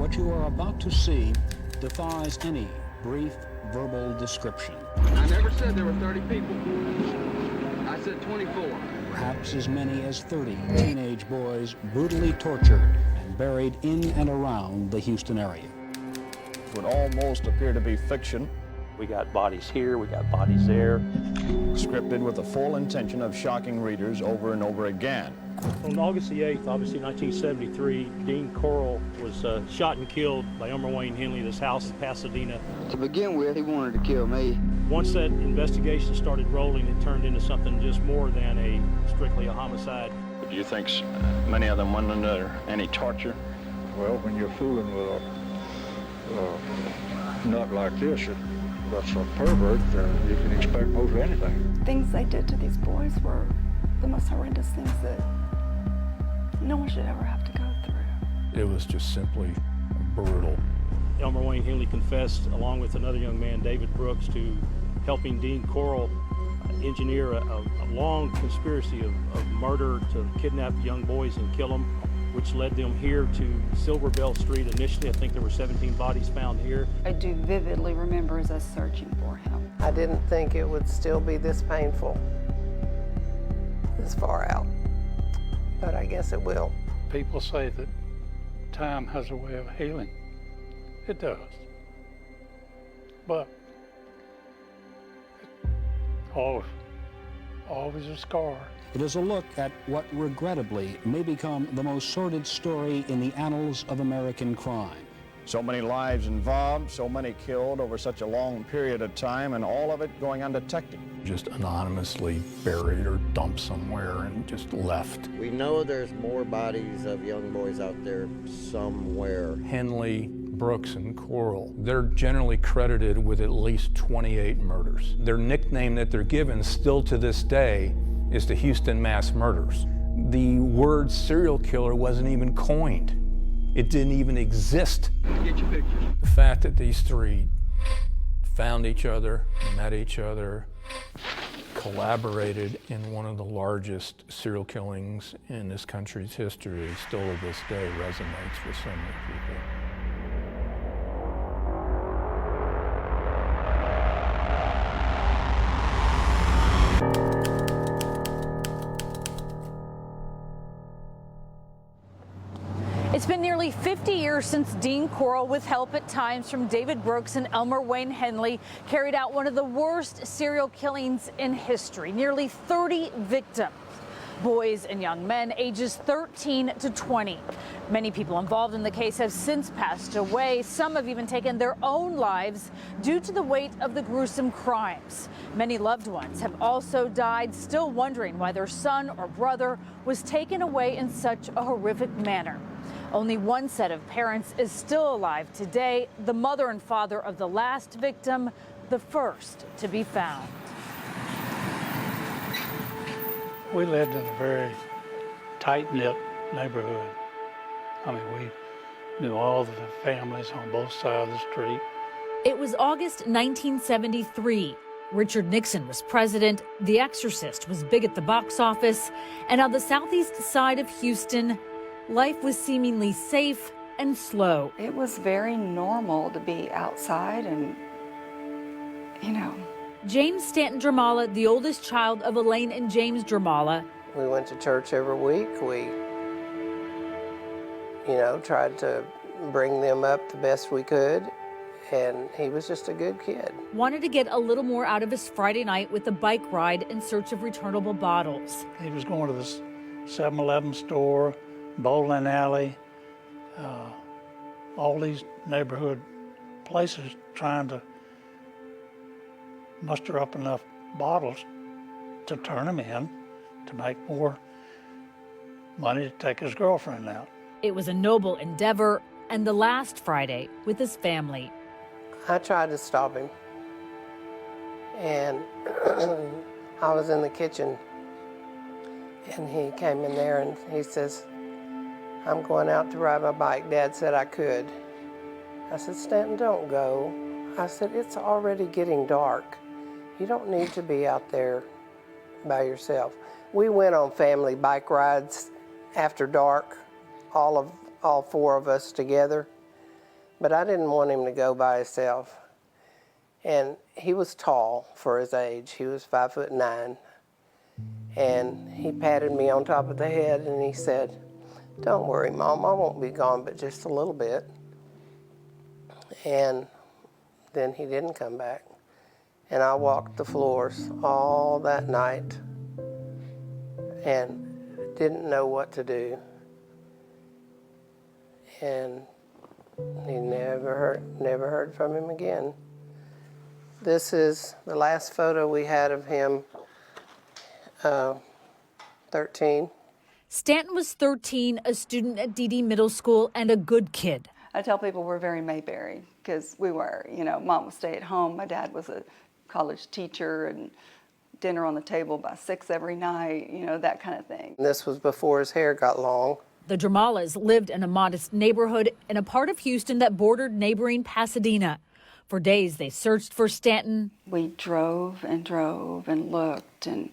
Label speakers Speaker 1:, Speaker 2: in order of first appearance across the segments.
Speaker 1: What you are about to see defies any brief verbal description.
Speaker 2: I never said there were 30 people. I said 24.
Speaker 1: Perhaps as many as 30 teenage boys brutally tortured and buried in and around the Houston area.
Speaker 3: It would almost appear to be fiction.
Speaker 4: We got bodies here, we got bodies there.
Speaker 3: Scripted with the full intention of shocking readers over and over again.
Speaker 5: On August the 8th, obviously 1973, Dean Corll was shot and killed by Elmer Wayne Henley at his house in Pasadena.
Speaker 6: To begin with, he wanted to kill me.
Speaker 5: Once that investigation started rolling, it turned into something just more than strictly a homicide.
Speaker 3: Do you think many of them went under any torture?
Speaker 7: Well, when you're fooling with a nut like this, that's a pervert, you can expect most anything.
Speaker 8: Things they did to these boys were the most horrendous things that no one should ever have to go through.
Speaker 9: It was just simply brutal.
Speaker 5: Elmer Wayne Henley confessed, along with another young man, David Brooks, to helping Dean Corll engineer a long conspiracy of murder to kidnap young boys and kill them, which led them here to Silver Bell Street. Initially, I think there were 17 bodies found here.
Speaker 8: I do vividly remember us searching for him.
Speaker 10: I didn't think it would still be this painful, this far out, but I guess it will.
Speaker 7: People say that time has a way of healing. It does. But always a scar.
Speaker 1: It is a look at what regrettably may become the most sordid story in the annals of American crime.
Speaker 3: So many lives involved, so many killed over such a long period of time, and all of it going undetected.
Speaker 9: Just anonymously buried or dumped somewhere and just left.
Speaker 11: We know there's more bodies of young boys out there somewhere.
Speaker 9: Henley, Brooks, and Corll, they're generally credited with at least 28 murders. Their nickname that they're given still to this day is the Houston Mass Murders. The word serial killer wasn't even coined. It didn't even exist.
Speaker 2: Get your pictures.
Speaker 9: The fact that these three found each other, met each other, collaborated in one of the largest serial killings in this country's history still to this day resonates with so many people.
Speaker 12: It's been nearly 50 years since Dean Corll, with help at times from David Brooks and Elmer Wayne Henley, carried out one of the worst serial killings in history. Nearly 30 victims, boys and young men ages 13 to 20. Many people involved in the case have since passed away. Some have even taken their own lives due to the weight of the gruesome crimes. Many loved ones have also died, still wondering why their son or brother was taken away in such a horrific manner. Only one set of parents is still alive today, the mother and father of the last victim, the first to be found.
Speaker 7: We lived in a very tight-knit neighborhood. I mean, we knew all the families on both sides of the street.
Speaker 12: It was August 1973. Richard Nixon was president, The Exorcist was big at the box office, and on the southeast side of Houston, life was seemingly safe and slow.
Speaker 8: It was very normal to be outside and,
Speaker 12: James Stanton Dramala, the oldest child of Elaine and James Dramala.
Speaker 10: We went to church every week. We, tried to bring them up the best we could, and he was just a good kid.
Speaker 12: Wanted to get a little more out of his Friday night with a bike ride in search of returnable bottles.
Speaker 7: He was going to this 7-Eleven store, bowling alley, all these neighborhood places trying to muster up enough bottles to turn them in to make more money to take his girlfriend out.
Speaker 12: It was a noble endeavor, and the last Friday with his family.
Speaker 10: I tried to stop him, and I was in the kitchen, and he came in there and he says, "I'm going out to ride my bike. Dad said I could." I said, "Stanton, don't go." I said, "It's already getting dark. You don't need to be out there by yourself." We went on family bike rides after dark, all four of us together. But I didn't want him to go by himself. And he was tall for his age. He was 5'9". And he patted me on top of the head and he said, "Don't worry, Mom, I won't be gone but just a little bit." And then he didn't come back. And I walked the floors all that night and didn't know what to do. And he never heard from him again. This is the last photo we had of him, 13.
Speaker 12: Stanton was 13, a student at DD Middle School, and a good kid.
Speaker 8: I tell people we're very Mayberry, because we were. You know, Mom would stay at home. My dad was a college teacher, and dinner on the table by 6 every night, you know, that kind of thing.
Speaker 10: This was before his hair got long.
Speaker 12: The Dramalas lived in a modest neighborhood in a part of Houston that bordered neighboring Pasadena. For days, they searched for Stanton.
Speaker 8: We drove and looked, and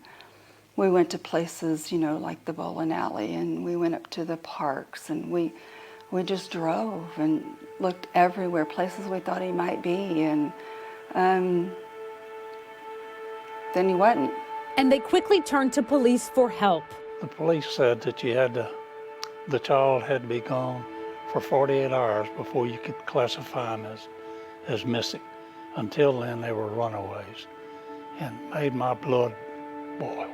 Speaker 8: we went to places, you know, like the bowling alley, and we went up to the parks, and we just drove and looked everywhere, places we thought he might be, and then he wasn't.
Speaker 12: And they quickly turned to police for help.
Speaker 7: The police said that the child had to be gone for 48 hours before you could classify him as missing. Until then, they were runaways, and made my blood boil.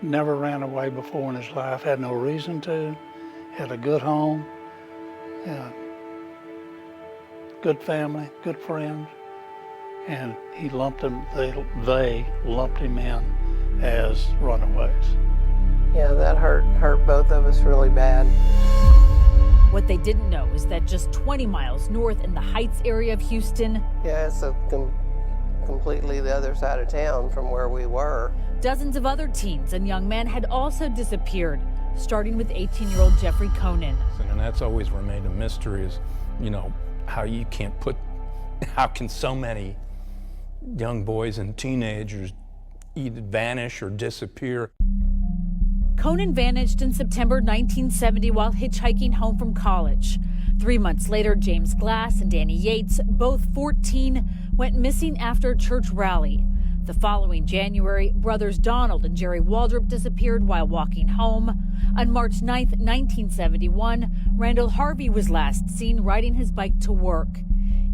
Speaker 7: Never ran away before in his life, had no reason to, had a good home, good family, good friends, and he lumped him, they lumped him in as runaways.
Speaker 10: Yeah, that hurt both of us really bad.
Speaker 12: What they didn't know is that just 20 miles north in the Heights area of Houston,
Speaker 10: yeah, it's completely the other side of town from where we were.
Speaker 12: Dozens of other teens and young men had also disappeared, starting with 18-year-old Jeffrey Conan.
Speaker 9: And that's always remained a mystery is, you know, how can so many young boys and teenagers either vanish or disappear?
Speaker 12: Conan vanished in September 1970 while hitchhiking home from college. 3 months later, James Glass and Danny Yates, both 14, went missing after a church rally. The following January, brothers Donald and Jerry Waldrop disappeared while walking home. On March 9, 1971, Randall Harvey was last seen riding his bike to work.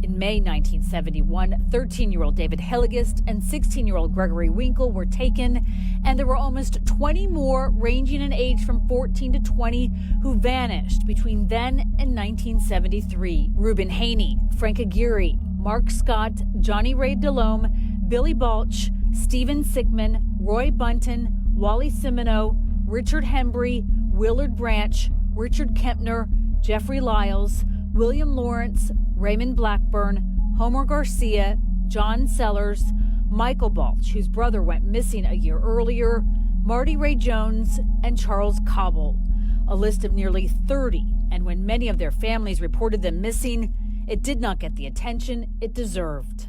Speaker 12: In May 1971, 13-year-old David Hilligist and 16-year-old Gregory Winkle were taken, and there were almost 20 more, ranging in age from 14 to 20, who vanished between then and 1973. Reuben Haney, Frank Aguirre, Mark Scott, Johnny Ray Delhomme, Billy Balch, Stephen Sickman, Roy Bunton, Wally Simino, Richard Hembry, Willard Branch, Richard Kempner, Jeffrey Lyles, William Lawrence, Raymond Blackburn, Homer Garcia, John Sellers, Michael Balch, whose brother went missing a year earlier, Marty Ray Jones, and Charles Cobble. A list of nearly 30, and when many of their families reported them missing, it did not get the attention it deserved.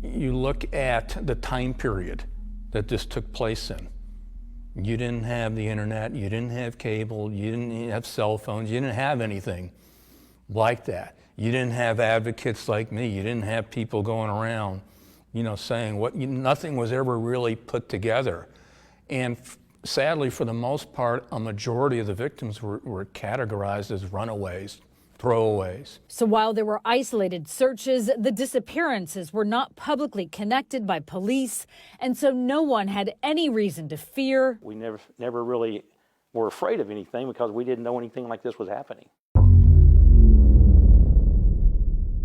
Speaker 9: You look at the time period that this took place in. You didn't have the internet, you didn't have cable, you didn't have cell phones, you didn't have anything like that. You didn't have advocates like me. You didn't have people going around, you know, saying nothing was ever really put together. And sadly, for the most part, a majority of the victims were categorized as runaways, throwaways.
Speaker 12: So while there were isolated searches, the disappearances were not publicly connected by police, and so no one had any reason to fear.
Speaker 4: We never really were afraid of anything because we didn't know anything like this was happening.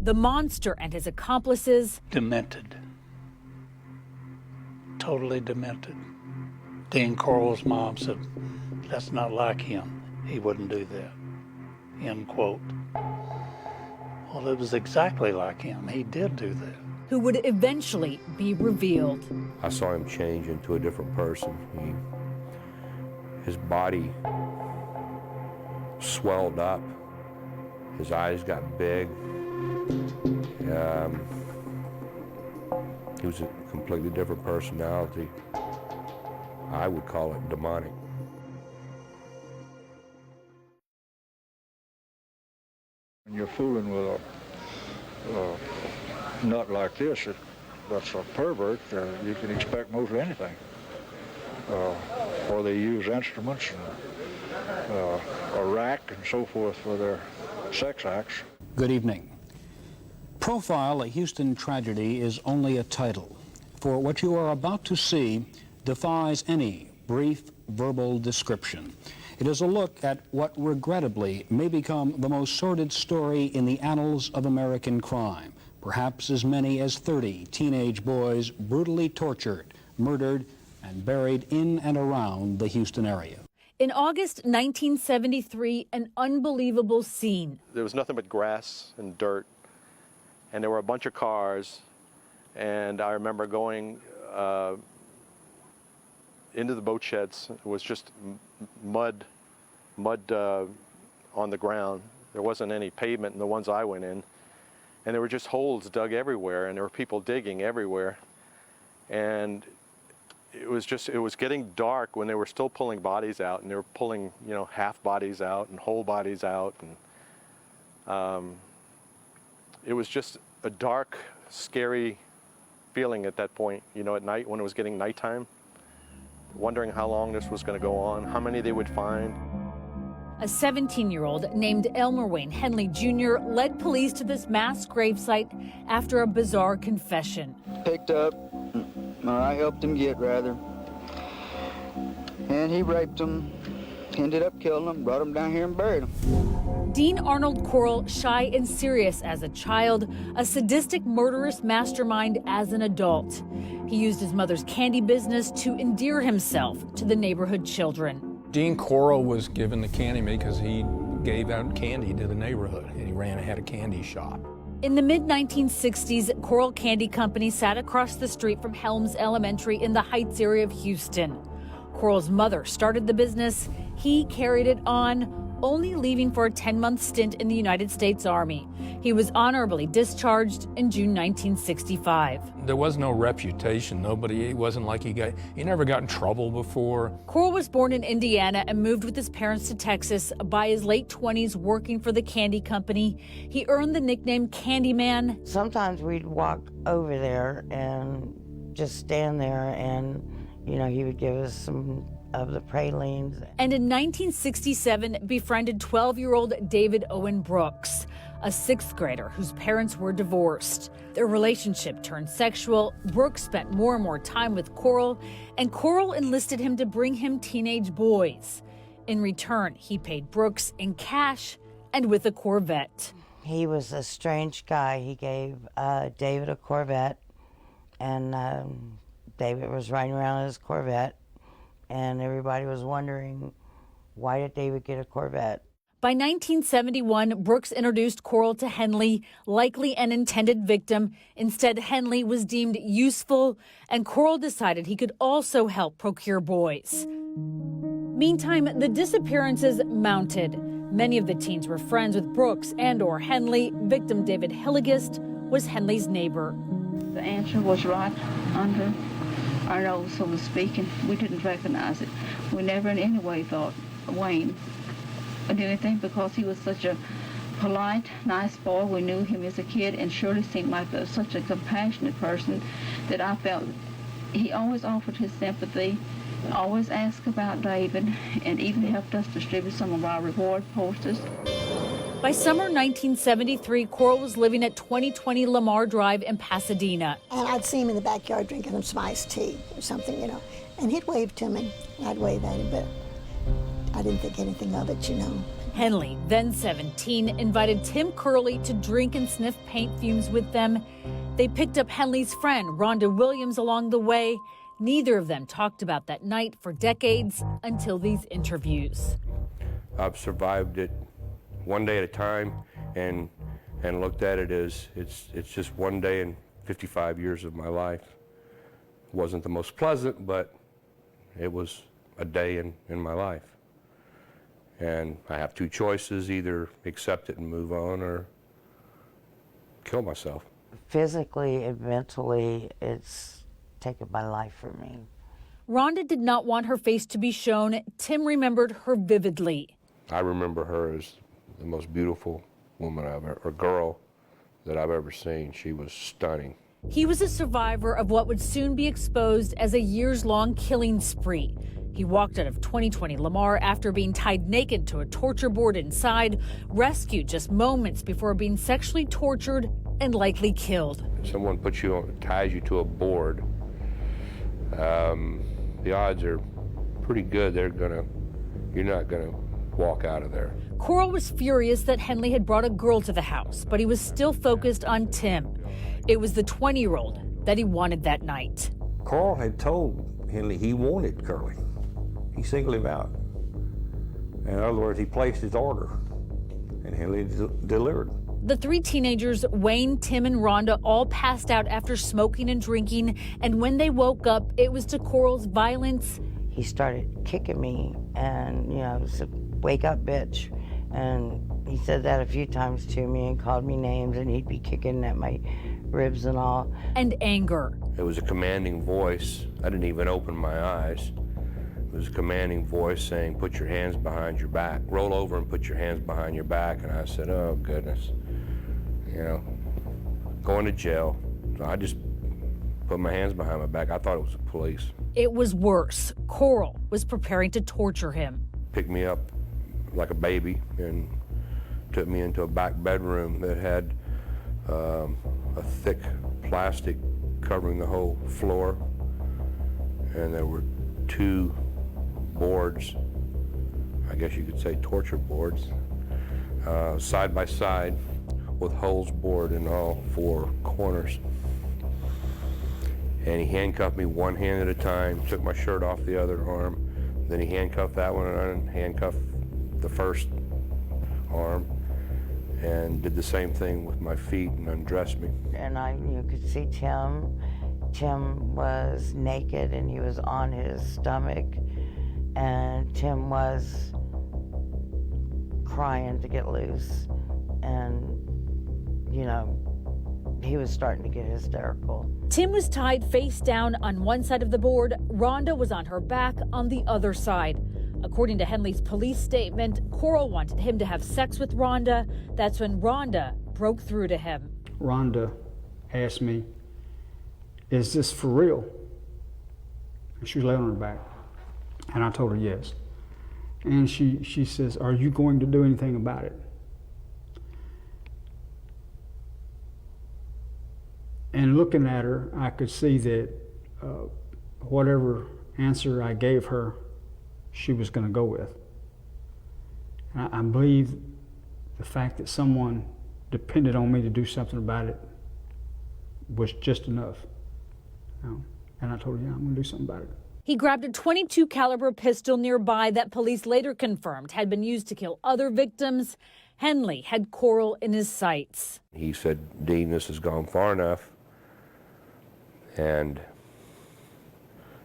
Speaker 12: The monster and his accomplices,
Speaker 7: Demented. Totally demented. Dean Corll's mom said, "That's not like him. He wouldn't do that." End quote. Well, it was exactly like him. He did do that.
Speaker 12: who would eventually be revealed.
Speaker 13: I saw him change into a different person. His body swelled up. His eyes got big. He was a completely different personality. I would call it demonic.
Speaker 14: you're fooling with a nut like this, that's a pervert, you can expect most anything. Or they use instruments and a rack and so forth for their sex acts.
Speaker 1: Good evening. Profile, a Houston tragedy, is only a title, for what you are about to see defies any brief verbal description. It is a look at what regrettably may become the most sordid story in the annals of American crime. Perhaps as many as 30 teenage boys brutally tortured, murdered, and buried in and around the Houston area.
Speaker 12: In August 1973, an unbelievable scene.
Speaker 15: There was nothing but grass and dirt, and there were a bunch of cars, and I remember going into the boat sheds. It was just mud on the ground. There wasn't any pavement in the ones I went in, and there were just holes dug everywhere, and there were people digging everywhere. And it was getting dark when they were still pulling bodies out, and they were pulling, half bodies out and whole bodies out, and it was just a dark, scary feeling at that point, at night when it was getting nighttime, wondering how long this was going to go on, how many they would find.
Speaker 12: A 17-year-old named Elmer Wayne Henley Jr. led police to this mass gravesite after a bizarre confession.
Speaker 6: Picked up, or I helped him get, rather. And he raped him, ended up killing him, brought him down here and buried him.
Speaker 12: Dean Arnold Corll, shy and serious as a child, a sadistic murderous mastermind as an adult. He used his mother's candy business to endear himself to the neighborhood children.
Speaker 9: Dean Corll was given the Candyman because he gave out candy to the neighborhood, and he had a candy shop.
Speaker 12: In the mid-1960s, Corll Candy Company sat across the street from Helms Elementary in the Heights area of Houston. Corll's mother started the business. He carried it on, only leaving for a 10-month stint in the United States Army. He was honorably discharged in June 1965.
Speaker 9: There was no reputation. It wasn't like he never got in trouble before.
Speaker 12: Corll was born in Indiana and moved with his parents to Texas. By his late 20s, working for the candy company, he earned the nickname Candyman.
Speaker 16: Sometimes we'd walk over there and just stand there, and he would give us some of the pralines.
Speaker 12: And in 1967, befriended 12-year-old David Owen Brooks, a sixth grader whose parents were divorced. Their relationship turned sexual. Brooks spent more and more time with Corll, and Corll enlisted him to bring him teenage boys. In return, he paid Brooks in cash and with a Corvette.
Speaker 16: He was a strange guy. He gave David a Corvette, and David was riding around in his Corvette, and everybody was wondering, why did David get a Corvette?
Speaker 12: By 1971, Brooks introduced Corll to Henley, likely an intended victim. Instead, Henley was deemed useful, and Corll decided he could also help procure boys. Meantime, the disappearances mounted. Many of the teens were friends with Brooks and/or Henley. Victim David Hilligist was Henley's neighbor.
Speaker 17: The answer was right under our nose, so to speak, and we didn't recognize it. We never in any way thought Wayne would do anything because he was such a polite, nice boy. We knew him as a kid and surely seemed like such a compassionate person that I felt he always offered his sympathy, always asked about David, and even helped us distribute some of our reward posters.
Speaker 12: By summer 1973, Corll was living at 2020 Lamar Drive in Pasadena.
Speaker 18: And I'd see him in the backyard drinking some iced tea or something, and he'd wave to me, and I'd wave at him, but I didn't think anything of it,
Speaker 12: Henley, then 17, invited Tim Curley to drink and sniff paint fumes with them. They picked up Henley's friend, Rhonda Williams, along the way. Neither of them talked about that night for decades until these interviews.
Speaker 13: I've survived it one day at a time and looked at it as it's just one day in 55 years of my life. It wasn't the most pleasant, but it was a day in my life. And I have two choices, either accept it and move on or kill myself.
Speaker 16: Physically and mentally, it's taken my life from me.
Speaker 12: Rhonda did not want her face to be shown. Tim remembered her vividly.
Speaker 13: I remember her as the most beautiful woman or girl that I've ever seen. She was stunning.
Speaker 12: He was a survivor of what would soon be exposed as a years-long killing spree. He walked out of 2020 Lamar after being tied naked to a torture board inside, rescued just moments before being sexually tortured and likely killed.
Speaker 13: Someone ties you to a board. The odds are pretty good you're not gonna walk out of there.
Speaker 12: Coral was furious that Henley had brought a girl to the house, but he was still focused on Tim. It was the 20-year-old that he wanted that night.
Speaker 19: Coral had told Henley he wanted Curly. He singled him out. In other words, he placed his order, and Henley delivered.
Speaker 12: The three teenagers, Wayne, Tim, and Rhonda, all passed out after smoking and drinking, and when they woke up, it was to Coral's violence.
Speaker 16: He started kicking me and, said, "Wake up, bitch." And he said that a few times to me and called me names, and he'd be kicking at my ribs and all.
Speaker 12: And anger.
Speaker 13: It was a commanding voice. I didn't even open my eyes. It was a commanding voice saying, "Put your hands behind your back. Roll over and put your hands behind your back." And I said, "Oh, goodness. Going to jail." So I just put my hands behind my back. I thought it was the police.
Speaker 12: It was worse. Coral was preparing to torture him.
Speaker 13: Picked me up like a baby and took me into a back bedroom that had a thick plastic covering the whole floor. And there were 2 boards, I guess you could say torture boards, side by side with holes bored in all 4 corners. And he handcuffed me one hand at a time, took my shirt off the other arm, then he handcuffed that one and handcuffed the first arm, and did the same thing with my feet and undressed me.
Speaker 16: And you could see Tim. Tim was naked and he was on his stomach, and Tim was crying to get loose, and he was starting to get hysterical.
Speaker 12: Tim was tied face down on one side of the board. Rhonda was on her back on the other side. According to Henley's police statement, Coral wanted him to have sex with Rhonda. That's when Rhonda broke through to him.
Speaker 20: Rhonda asked me, "Is this for real?" And she was laying on her back. And I told her yes. And she says, "Are you going to do anything about it?" And looking at her, I could see that whatever answer I gave her, she was going to go with. And I believe the fact that someone depended on me to do something about it was just enough. And I told her, yeah, I'm going to do something about it.
Speaker 12: He grabbed a .22 caliber pistol nearby that police later confirmed had been used to kill other victims. Henley had Coral in his sights.
Speaker 13: He said, "Dean, this has gone far enough." And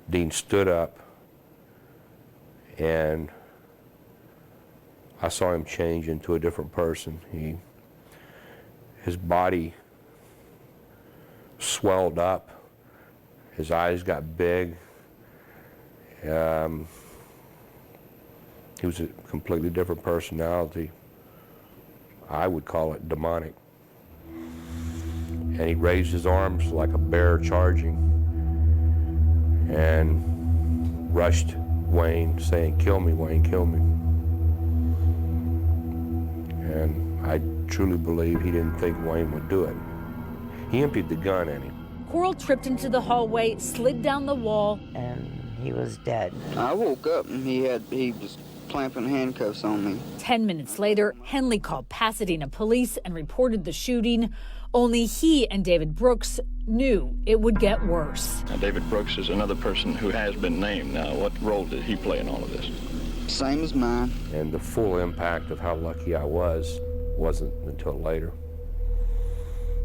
Speaker 13: Dean stood up, and I saw him change into a different person. His body swelled up, his eyes got big. He was a completely different personality. I would call it demonic. And he raised his arms like a bear charging and rushed Wayne, saying, "Kill me, Wayne, kill me." And I truly believe he didn't think Wayne would do it. He emptied the gun at him.
Speaker 12: Coral tripped into the hallway, slid down the wall,
Speaker 16: and he was dead.
Speaker 6: I woke up and he was clamping handcuffs on me.
Speaker 12: 10 minutes later, Henley called Pasadena police and reported the shooting. Only he and David Brooks knew it would get worse.
Speaker 14: Now, David Brooks is another person who has been named. Now, what role did he play in all of this?
Speaker 6: Same as mine.
Speaker 13: And the full impact of how lucky I wasn't until later.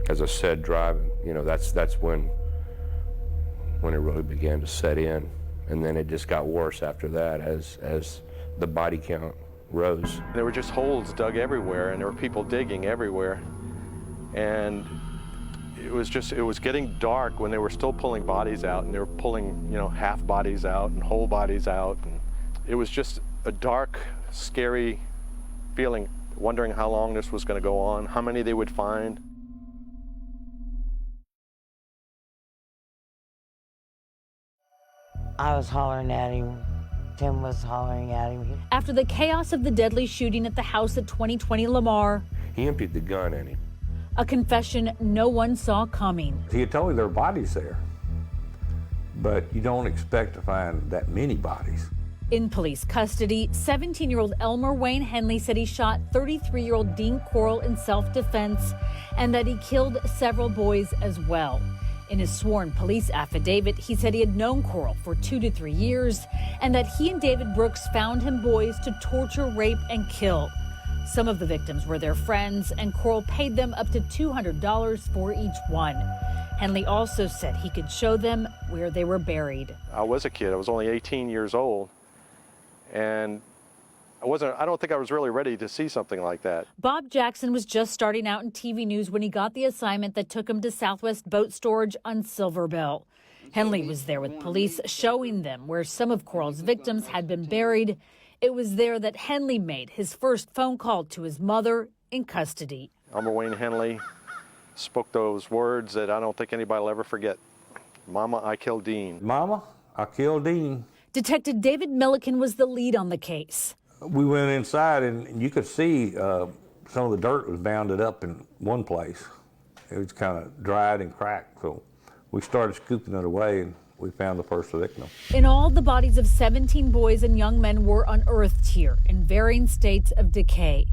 Speaker 13: As I said, driving, that's when it really began to set in. And then it just got worse after that as the body count rose.
Speaker 15: There were just holes dug everywhere, and there were people digging everywhere. And it was getting dark when they were still pulling bodies out, and they were pulling, half bodies out and whole bodies out. And it was just a dark, scary feeling wondering how long this was going to go on, how many they would find.
Speaker 16: I was hollering at him. Tim was hollering at him.
Speaker 12: After the chaos of the deadly shooting at the house at 2020 Lamar,
Speaker 13: He emptied the gun at him.
Speaker 12: a confession no one saw coming.
Speaker 19: He had told me there were bodies there, but you don't expect to find that many bodies.
Speaker 12: In police custody, 17-year-old Elmer Wayne Henley said he shot 33-year-old Dean Coral in self-defense and that he killed several boys as well. In his sworn police affidavit, he said he had known Coral for 2 to 3 years and that he and David Brooks found him boys to torture, rape, and kill. Some of the victims were their friends, and Coral paid them up to $200 for each one. Henley also said he could show them where they were buried.
Speaker 15: I was a kid. I was only 18 years old, and I don't think I was really ready to see something like that.
Speaker 12: Bob Jackson was just starting out in TV news when he got the assignment that took him to Southwest Boat Storage on Silverbill. Henley was there with police, showing them where some of Coral's victims had been buried. It was there that Henley made his first phone call to his mother in custody.
Speaker 15: Elmer Wayne Henley spoke those words that I don't think anybody will ever forget. Mama, I killed Dean.
Speaker 19: Mama, I killed Dean.
Speaker 12: Detective David Milliken was the lead on the case.
Speaker 19: We went inside and you could see some of the dirt was bounded up in one place. It was kind of dried and cracked, so we started scooping it away and we found the first victim.
Speaker 12: In all, the bodies of 17 boys and young men were unearthed here in varying states of decay.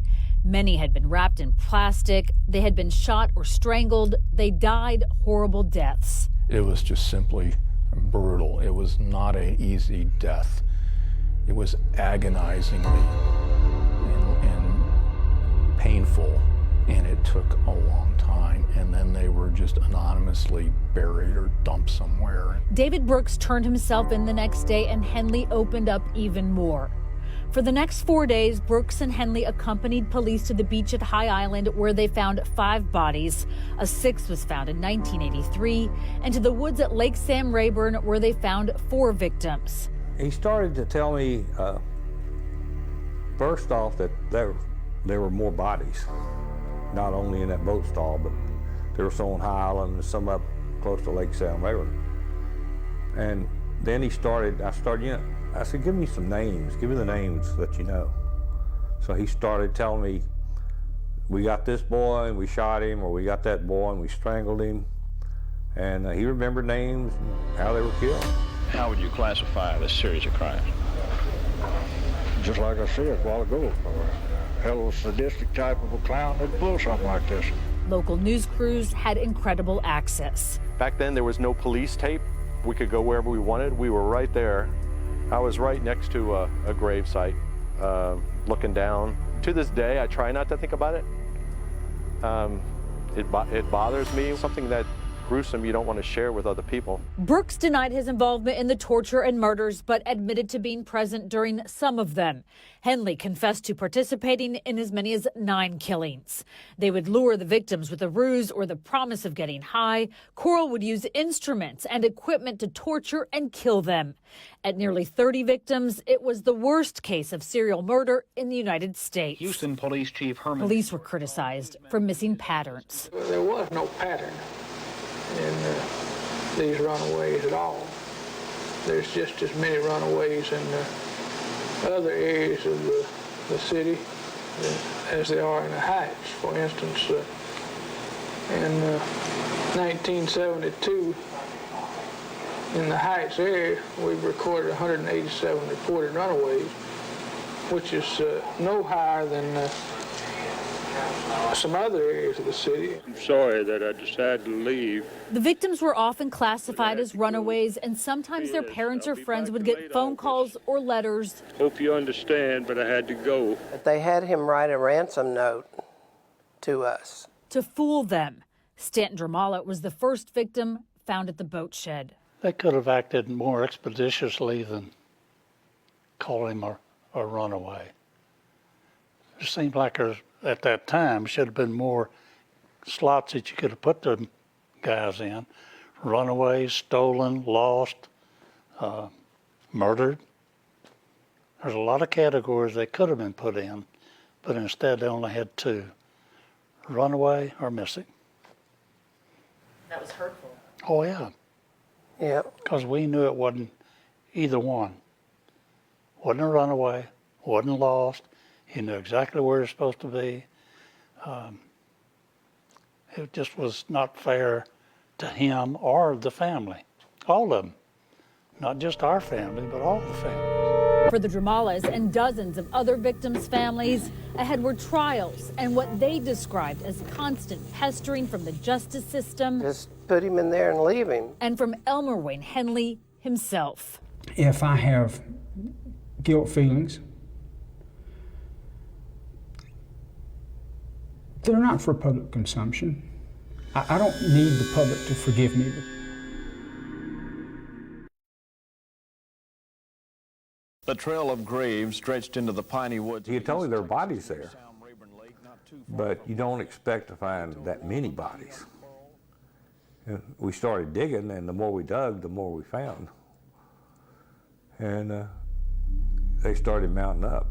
Speaker 12: Many had been wrapped in plastic, they had been shot or strangled, they died horrible deaths.
Speaker 9: It was just simply brutal. It was not an easy death. It was agonizingly and painful, and it took a long time, and then they were just anonymously buried or dumped somewhere.
Speaker 12: David Brooks turned himself in the next day, and Henley opened up even more. For the next 4 days, Brooks and Henley accompanied police to the beach at High Island, where they found 5 bodies. A 6th was found in 1983, and to the woods at Lake Sam Rayburn, where they found 4 victims.
Speaker 19: He started to tell me, first off, that there were more bodies, not only in that boat stall, but there were some on High Island and some up close to Lake Sam Rayburn. And then I said, give me some names, give me the names that you know. So he started telling me, we got this boy and we shot him, or we got that boy and we strangled him. And he remembered names and how they were killed.
Speaker 14: How would you classify this series of crimes? Just like I said a while ago, a hell of a sadistic type of a clown that'd pull something like this.
Speaker 12: Local news crews had incredible access.
Speaker 15: Back then, there was no police tape. We could go wherever we wanted. We were right there. I was right next to a grave site, looking down. To this day, I try not to think about it. It bothers me, something that gruesome you don't want to share with other people.
Speaker 12: Brooks denied his involvement in the torture and murders, but admitted to being present during some of them. Henley confessed to participating in as many as 9 killings. They would lure the victims with a ruse or the promise of getting high. Coral would use instruments and equipment to torture and kill them. At nearly 30 victims, it was the worst case of serial murder in the United States.
Speaker 1: Houston Police Chief Herman.
Speaker 12: Police were criticized for missing patterns.
Speaker 2: There was no pattern in these runaways at all. There's just as many runaways in other areas of the city as there are in the Heights. For instance, in 1972, in the Heights area, we've recorded 187 reported runaways, which is no higher than some other areas of the city.
Speaker 14: I'm sorry that I decided to leave.
Speaker 12: The victims were often classified as runaways, and sometimes their parents or friends would get phone calls or letters.
Speaker 14: Hope you understand, but I had to go.
Speaker 10: They had him write a ransom note to us.
Speaker 12: To fool them. Stanton Dramala was the first victim found at the boat shed.
Speaker 7: They could have acted more expeditiously than call him a runaway. It seemed like there's, at that time, should have been more slots that you could have put the guys in. Runaways, stolen, lost, murdered. There's a lot of categories they could have been put in, but instead they only had 2, runaway or missing.
Speaker 12: That was hurtful.
Speaker 7: Oh yeah.
Speaker 10: Yeah.
Speaker 7: Because we knew it wasn't either one. Wasn't a runaway, wasn't lost. He knew exactly where he was supposed to be. It just was not fair to him or the family, all of them. Not just our family, but all the families.
Speaker 12: For the Dramalas and dozens of other victims' families, ahead were trials and what they described as constant pestering from the justice system.
Speaker 10: Just put him in there and leave him.
Speaker 12: And from Elmer Wayne Henley himself.
Speaker 20: If I have guilt feelings, they're not for public consumption. I don't need the public to forgive me.
Speaker 3: The trail of graves stretched into the piney woods.
Speaker 19: You told me there are bodies there, but you don't expect to find that many bodies. And we started digging, and the more we dug, the more we found. And they started mounting up.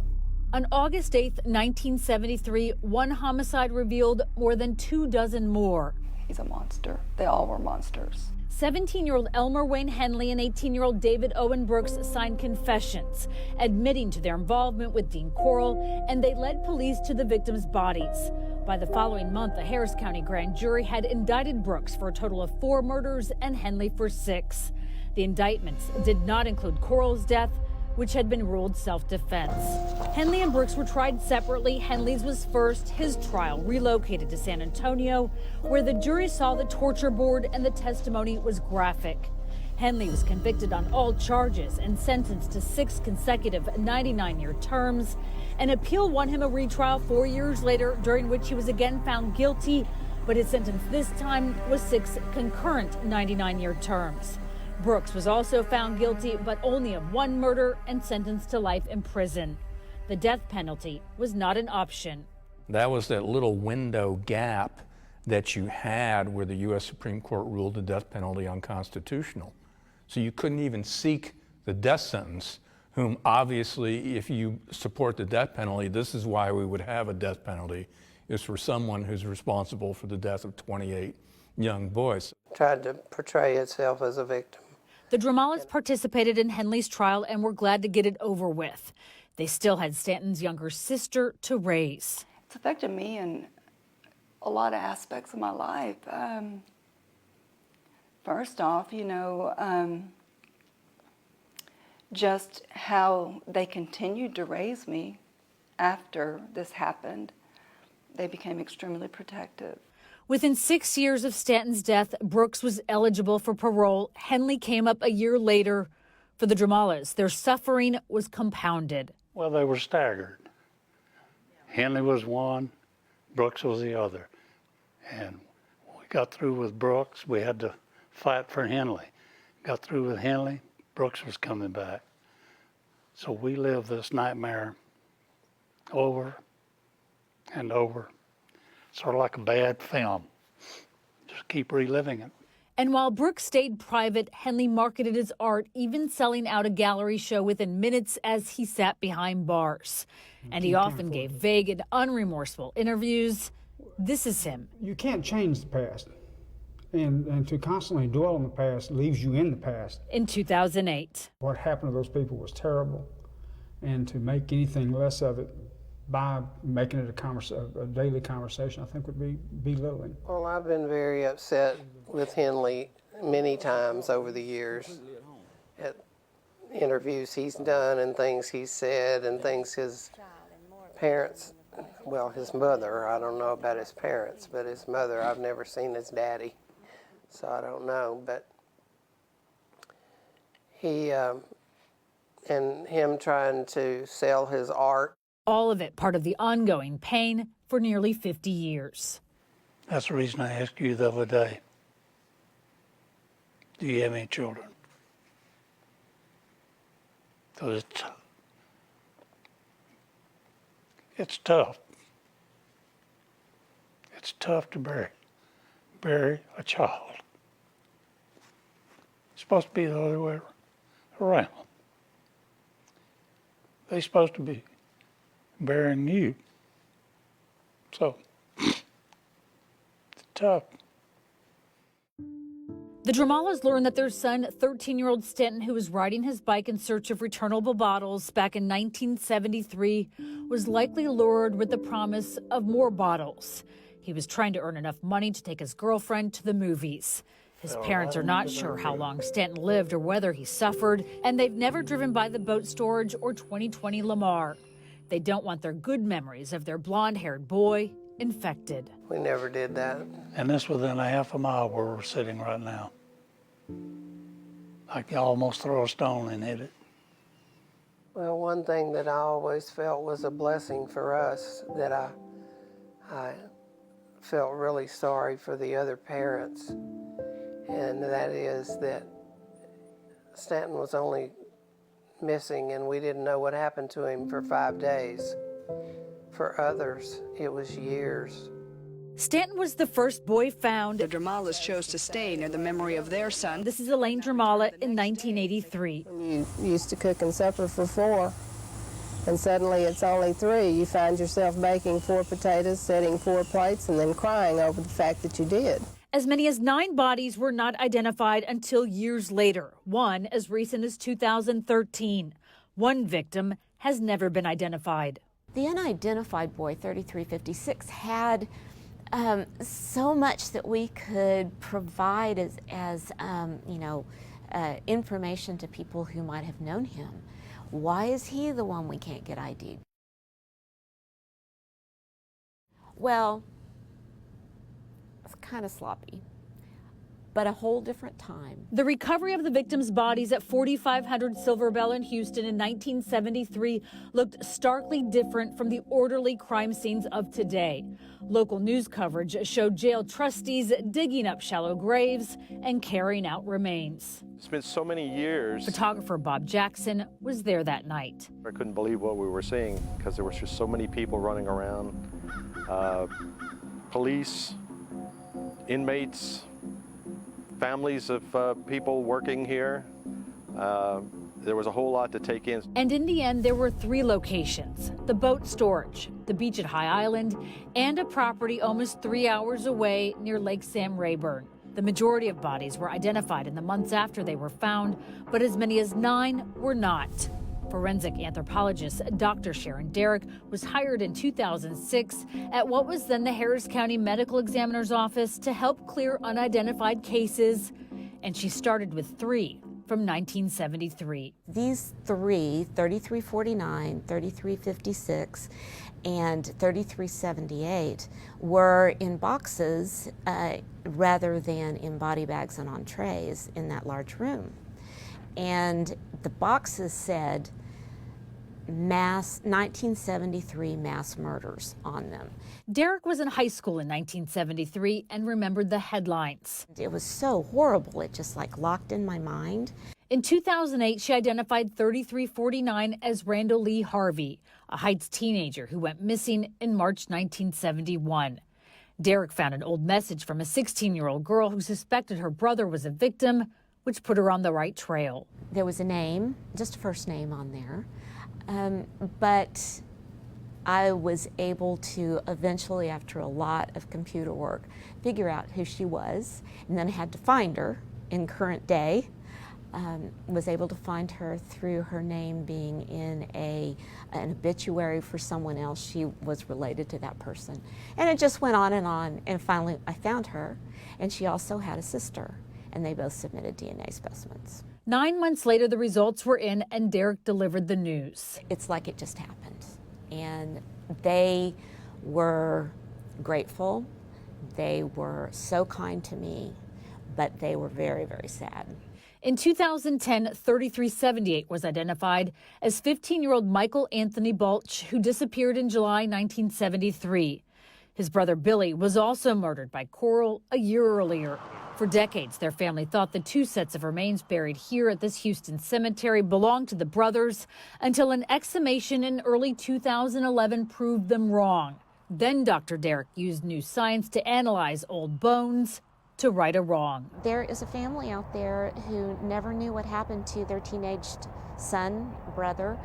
Speaker 12: On August 8th, 1973, one homicide revealed more than 24 more.
Speaker 8: He's a monster. They all were monsters.
Speaker 12: 17-year-old Elmer Wayne Henley and 18-year-old David Owen Brooks signed confessions, admitting to their involvement with Dean Corll, and they led police to the victims' bodies. By the following month, a Harris County grand jury had indicted Brooks for a total of 4 murders and Henley for 6. The indictments did not include Corll's death, which had been ruled self-defense. Henley and Brooks were tried separately. Henley's was first. His trial relocated to San Antonio, where the jury saw the torture board and the testimony was graphic. Henley was convicted on all charges and sentenced to 6 consecutive 99-year terms. An appeal won him a retrial 4 years later, during which he was again found guilty, but his sentence this time was 6 concurrent 99-year terms. Brooks was also found guilty, but only of 1 murder and sentenced to life in prison. The death penalty was not an option.
Speaker 9: That was that little window gap that you had where the U.S. Supreme Court ruled the death penalty unconstitutional. So you couldn't even seek the death sentence, whom obviously, if you support the death penalty, this is why we would have a death penalty, is for someone who's responsible for the death of 28 young boys.
Speaker 10: Tried to portray itself as a victim.
Speaker 12: The Dramalas participated in Henley's trial and were glad to get it over with. They still had Stanton's younger sister to raise.
Speaker 8: It's affected me in a lot of aspects of my life. First off, just how they continued to raise me after this happened. They became extremely protective.
Speaker 12: Within 6 years of Stanton's death, Brooks was eligible for parole. Henley came up a year later. For the Dramalas, their suffering was compounded.
Speaker 7: Well, they were staggered. Henley was one, Brooks was the other. And when we got through with Brooks, we had to fight for Henley. Got through with Henley, Brooks was coming back. So we lived this nightmare over and over. Sort of like a bad film. Just keep reliving it.
Speaker 12: And while Brooks stayed private, Henley marketed his art, even selling out a gallery show within minutes as he sat behind bars. And he often gave vague and unremorseful interviews. This is him.
Speaker 20: You can't change the past. And to constantly dwell on the past leaves you in the past.
Speaker 12: In 2008.
Speaker 20: What happened to those people was terrible. And to make anything less of it by making it a daily conversation, I think would be belittling.
Speaker 10: Well, I've been very upset with Henley many times over the years at interviews he's done and things he's said and things his parents, well, his mother, I don't know about his parents, but his mother, I've never seen his daddy, so I don't know, but he, and him trying to sell his art.
Speaker 12: All of it part of the ongoing pain for nearly 50 years.
Speaker 7: That's the reason I asked you the other day, do you have any children? Because it's tough. It's tough to bury a child. It's supposed to be the other way around. They're supposed to be burying you So, it's tough.
Speaker 12: The Dramalas learned that their son, 13-year-old Stanton, who was riding his bike in search of returnable bottles back in 1973, was likely lured with the promise of more bottles. He was trying to earn enough money to take his girlfriend to the movies. His parents are not sure how long Stanton lived or whether he suffered, and they've never driven by the boat storage or 2020 Lamar. They don't want their good memories of their blonde-haired boy infected.
Speaker 10: We never did that.
Speaker 7: And this within a half a mile where we're sitting right now. I could almost throw a stone and hit it.
Speaker 10: Well, one thing that I always felt was a blessing for us, that I felt really sorry for the other parents, and that is that Stanton was only missing and we didn't know what happened to him for 5 days. For others, it was years.
Speaker 12: Stanton was the first boy found.
Speaker 21: The Dramalas chose to stay near the memory of their son.
Speaker 12: This is Elaine Dramala in 1983.
Speaker 10: You used to cook and supper for 4, and suddenly it's only 3. You find yourself baking 4 potatoes, setting 4 plates, and then crying over the fact that you did.
Speaker 12: As many as 9 bodies were not identified until years later, one as recent as 2013. One victim has never been identified.
Speaker 22: The unidentified boy, 3356, had so much that we could provide as information to people who might have known him. Why is he the one we can't get ID'd? Well, it's kind of sloppy, but a whole different time.
Speaker 12: The recovery of the victims' bodies at 4500 Silver Bell in Houston in 1973 looked starkly different from the orderly crime scenes of today. Local news coverage showed jail trustees digging up shallow graves and carrying out remains.
Speaker 15: It's been so many years.
Speaker 12: Photographer Bob Jackson was there that night.
Speaker 15: I couldn't believe what we were seeing because there was just so many people running around. Police, inmates, families of people working here. There was a whole lot to take in.
Speaker 12: And in the end, there were 3 locations: the boat storage, the beach at High Island, and a property almost 3 hours away near Lake Sam Rayburn. The majority of bodies were identified in the months after they were found, but as many as 9 were not. Forensic anthropologist Dr. Sharon Derrick was hired in 2006 at what was then the Harris County Medical Examiner's Office to help clear unidentified cases, and she started with 3 from 1973.
Speaker 22: These 3, 3349, 3356, and 3378, were in boxes rather than in body bags and on trays in that large room. And the boxes said 1973 mass murders on them.
Speaker 12: Derrick was in high school in 1973 and remembered the headlines.
Speaker 22: It was so horrible, it just like locked in my mind.
Speaker 12: In 2008, she identified 3349 as Randall Lee Harvey, a Heights teenager who went missing in March 1971. Derrick found an old message from a 16-year-old girl who suspected her brother was a victim, which put her on the right trail.
Speaker 22: There was a name, just a first name on there, but I was able to eventually, after a lot of computer work, figure out who she was, and then I had to find her in current day. Was able to find her through her name being in an obituary for someone else. She was related to that person. And it just went on, and finally I found her, and she also had a sister, and they both submitted DNA specimens.
Speaker 12: 9 months later, the results were in, and Derrick delivered the news.
Speaker 22: It's like it just happened. And they were grateful. They were so kind to me, but they were very, very sad.
Speaker 12: In 2010, 3378 was identified as 15-year-old Michael Anthony Balch, who disappeared in July 1973. His brother Billy was also murdered by Coral a year earlier. For decades, their family thought the 2 sets of remains buried here at this Houston cemetery belonged to the brothers until an exhumation in early 2011 proved them wrong. Then Dr. Derrick used new science to analyze old bones to right a wrong.
Speaker 22: There is a family out there who never knew what happened to their teenage son, brother.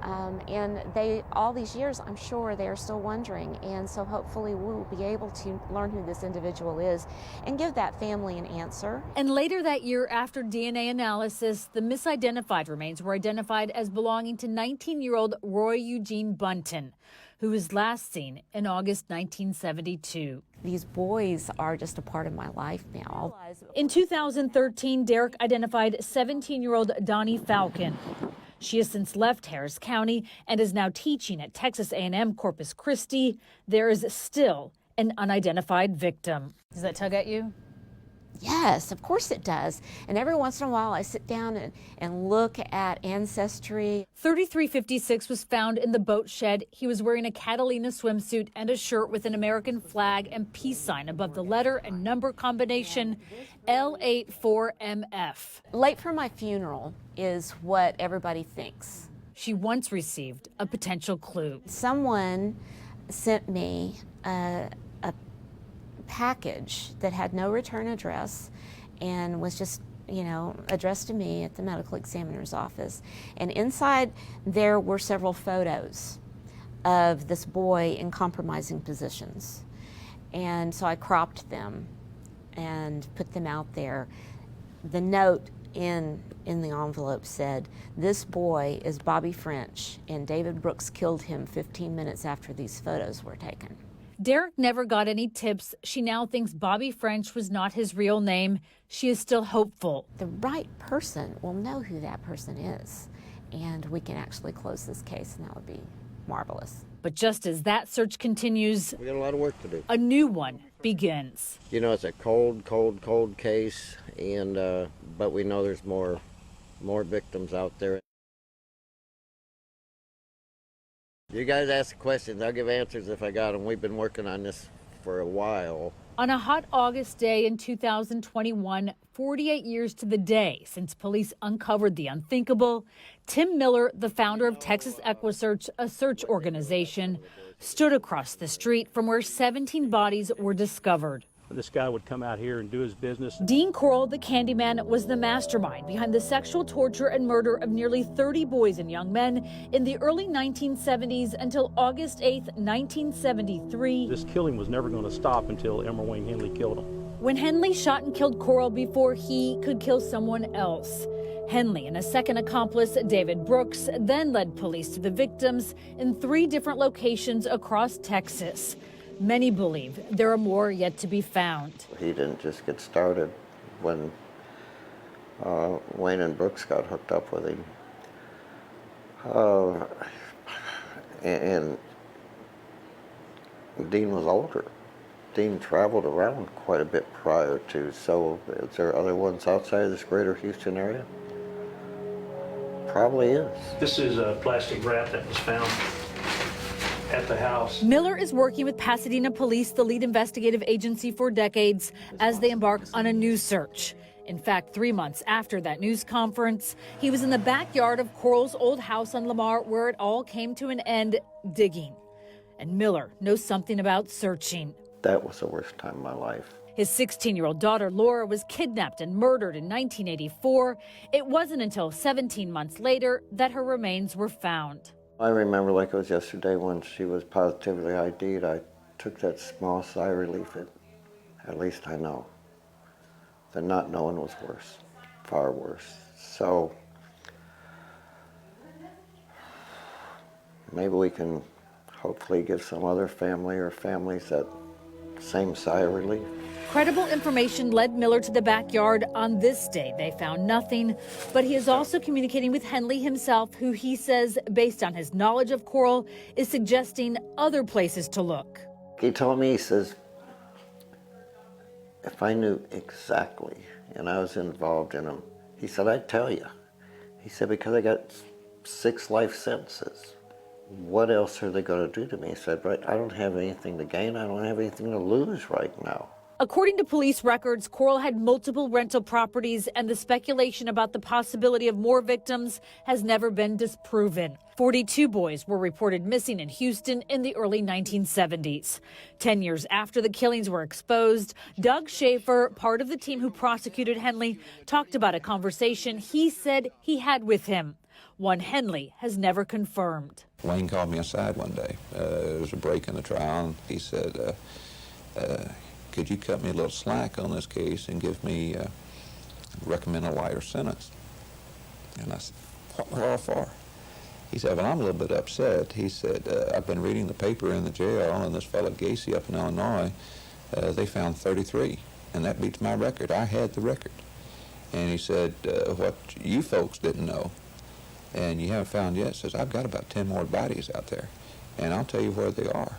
Speaker 22: And all these years, I'm sure they are still wondering. And so hopefully we'll be able to learn who this individual is and give that family an answer.
Speaker 12: And later that year, after DNA analysis, the misidentified remains were identified as belonging to 19-year-old Roy Eugene Bunton, who was last seen in August 1972.
Speaker 22: These boys are just a part of my life now.
Speaker 12: In 2013, Derek identified 17-year-old Donnie Falcon. She has since left Harris County and is now teaching at Texas A&M Corpus Christi. There is still an unidentified victim. Does that tug at you?
Speaker 22: Yes, of course it does. And every once in a while I sit down and look at Ancestry.
Speaker 12: 3356 was found in the boat shed. He was wearing a Catalina swimsuit and a shirt with an American flag and peace sign above the letter and number combination L84MF.
Speaker 22: Late for my funeral is what everybody thinks.
Speaker 12: She once received a potential clue.
Speaker 22: Someone sent me a package that had no return address and was just, addressed to me at the medical examiner's office. And inside there were several photos of this boy in compromising positions. And so I cropped them and put them out there. The note in the envelope said, "This boy is Bobby French, and David Brooks killed him 15 minutes after these photos were taken."
Speaker 12: Derek never got any tips. She now thinks Bobby French was not his real name. She is still hopeful.
Speaker 22: The right person will know who that person is, and we can actually close this case, and that would be marvelous.
Speaker 12: But just as that search continues,
Speaker 5: we got a lot of work to do.
Speaker 12: A new one begins.
Speaker 5: It's a cold case, and but we know there's more victims out there. You guys ask questions, I'll give answers if I got them. We've been working on this for a while.
Speaker 12: On a hot August day in 2021, 48 years to the day since police uncovered the unthinkable, Tim Miller, the founder of Texas EquiSearch, a search organization, stood across the street from where 17 bodies were discovered.
Speaker 4: This guy would come out here and do his business.
Speaker 12: Dean Corll, the Candyman, was the mastermind behind the sexual torture and murder of nearly 30 boys and young men in the early 1970s until August 8, 1973.
Speaker 4: This killing was never going to stop until Elmer Wayne Henley killed him.
Speaker 12: When Henley shot and killed Corll before he could kill someone else. Henley and a second accomplice, David Brooks, then led police to the victims in 3 different locations across Texas. Many believe there are more yet to be found.
Speaker 5: He didn't just get started when Wayne and Brooks got hooked up with him. And Dean was older. Dean traveled around quite a bit prior to, so is there other ones outside of this greater Houston area? Probably is.
Speaker 4: This is a plastic wrap that was found at the house.
Speaker 12: Miller is working with Pasadena Police, the lead investigative agency, for decades as they embark on a new search. In fact, 3 months after that news conference, he was in the backyard of Corll's old house on Lamar, where it all came to an end, digging. And Miller knows something about searching.
Speaker 5: That was the worst time of my life.
Speaker 12: His 16-year-old daughter, Laura, was kidnapped and murdered in 1984. It wasn't until 17 months later that her remains were found.
Speaker 5: I remember like it was yesterday when she was positively ID'd. I took that small sigh of relief. At least I know. The not knowing was worse, far worse. So maybe we can hopefully give some other family or families that same sigh of relief.
Speaker 12: Credible information led Miller to the backyard. On this day, they found nothing, but he is also communicating with Henley himself, who he says, based on his knowledge of Corll, is suggesting other places to look.
Speaker 5: He told me, he says, if I knew exactly, and I was involved in them, he said, I'd tell you. He said, because I got 6 life sentences. What else are they going to do to me? He said, right, I don't have anything to gain. I don't have anything to lose right now.
Speaker 12: According to police records, Corll had multiple rental properties, and the speculation about the possibility of more victims has never been disproven. 42 boys were reported missing in Houston in the early 1970s. 10 years after the killings were exposed, Doug Schaefer, part of the team who prosecuted Henley, talked about a conversation he said he had with him. one Henley has never confirmed.
Speaker 11: Wayne called me aside one day. There was a break in the trial, and he said, could you cut me a little slack on this case and give me, recommend a lighter sentence? And I said, what for? He said, well, I'm a little bit upset. He said, I've been reading the paper in the jail, and this fellow Gacy up in Illinois, they found 33, and that beats my record. I had the record. And he said, what you folks didn't know, and you haven't found yet, says, I've got about 10 more bodies out there, and I'll tell you where they are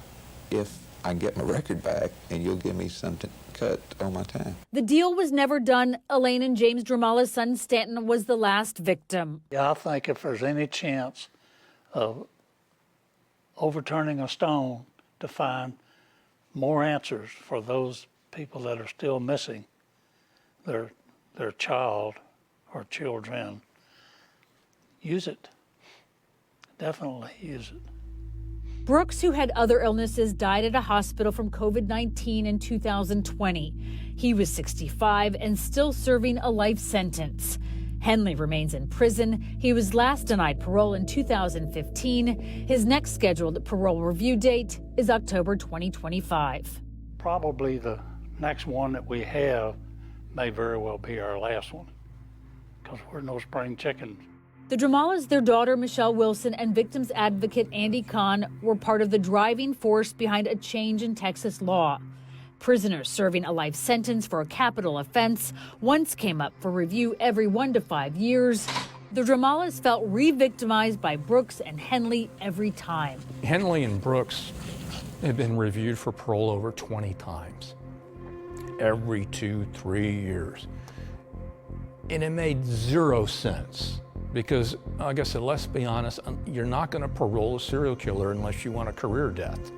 Speaker 11: if I can get my record back, and you'll give me something cut on my time.
Speaker 12: The deal was never done. Elaine and James Dramala's son Stanton was the last victim.
Speaker 7: Yeah, I think if there's any chance of overturning a stone to find more answers for those people that are still missing their child or children, use it. Definitely use it.
Speaker 12: Brooks, who had other illnesses, died at a hospital from COVID-19 in 2020. He was 65 and still serving a life sentence. Henley remains in prison. He was last denied parole in 2015. His next scheduled parole review date is October 2025.
Speaker 7: Probably the next one that we have may very well be our last one, because we're no spring chickens.
Speaker 12: The Dramalas, their daughter Michelle Wilson, and victims advocate Andy Kahn were part of the driving force behind a change in Texas law. Prisoners serving a life sentence for a capital offense once came up for review every 1 to 5 years. The Dramalas felt re-victimized by Brooks and Henley every time.
Speaker 9: Henley and Brooks have been reviewed for parole over 20 times, every 2-3 years. And it made zero sense because, like I said, let's be honest, you're not going to parole a serial killer unless you want a career death.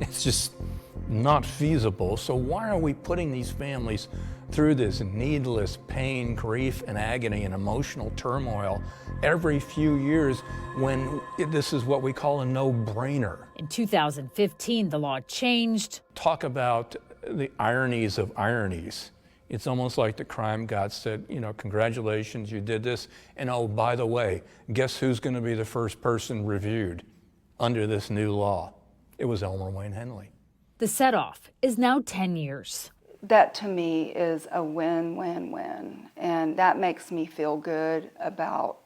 Speaker 9: It's just not feasible. So why are we putting these families through this needless pain, grief, and agony and emotional turmoil every few years when this is what we call a no-brainer?
Speaker 12: In 2015, the law changed.
Speaker 9: Talk about the ironies of ironies. It's almost like the crime god said, you know, congratulations, you did this. And oh, by the way, guess who's going to be the first person reviewed under this new law? It was Elmer Wayne Henley.
Speaker 12: The set-off is now 10 years.
Speaker 8: That to me is a win-win-win, and that makes me feel good about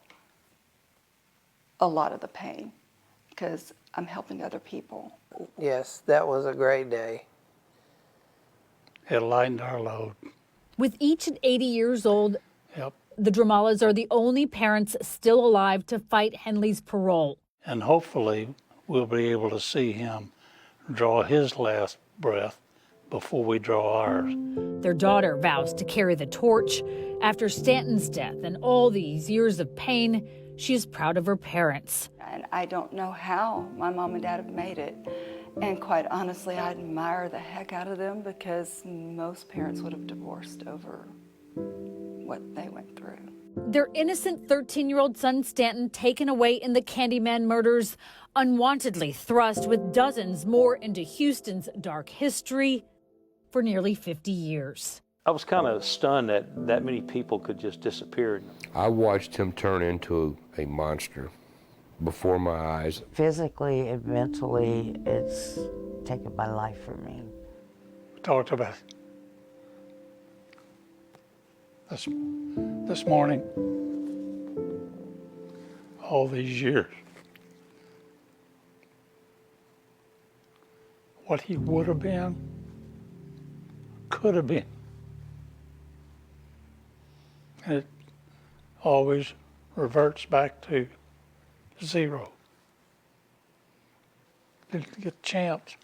Speaker 8: a lot of the pain because I'm helping other people.
Speaker 10: Yes, that was a great day.
Speaker 7: It lightened our load.
Speaker 12: With each at 80 years old,
Speaker 7: Yep.
Speaker 12: the Dramalas are the only parents still alive to fight Henley's parole.
Speaker 7: And hopefully we'll be able to see him draw his last breath before we draw ours.
Speaker 12: Their daughter vows to carry the torch. After Stanton's death and all these years of pain, she is proud of her parents.
Speaker 8: And I don't know how my mom and dad have made it. And quite honestly, I admire the heck out of them because most parents would have divorced over what they went through.
Speaker 12: Their innocent 13-year-old son Stanton taken away in the Candyman murders, unwantedly thrust with dozens more into Houston's dark history for nearly 50 years.
Speaker 4: I was kind of stunned that that many people could just disappear.
Speaker 13: I watched him turn into a monster before my eyes.
Speaker 16: Physically and mentally, it's taken my life from me.
Speaker 7: We talked about this morning, all these years. What he would have been, could have been. And it always reverts back to zero. Didn't get a chance.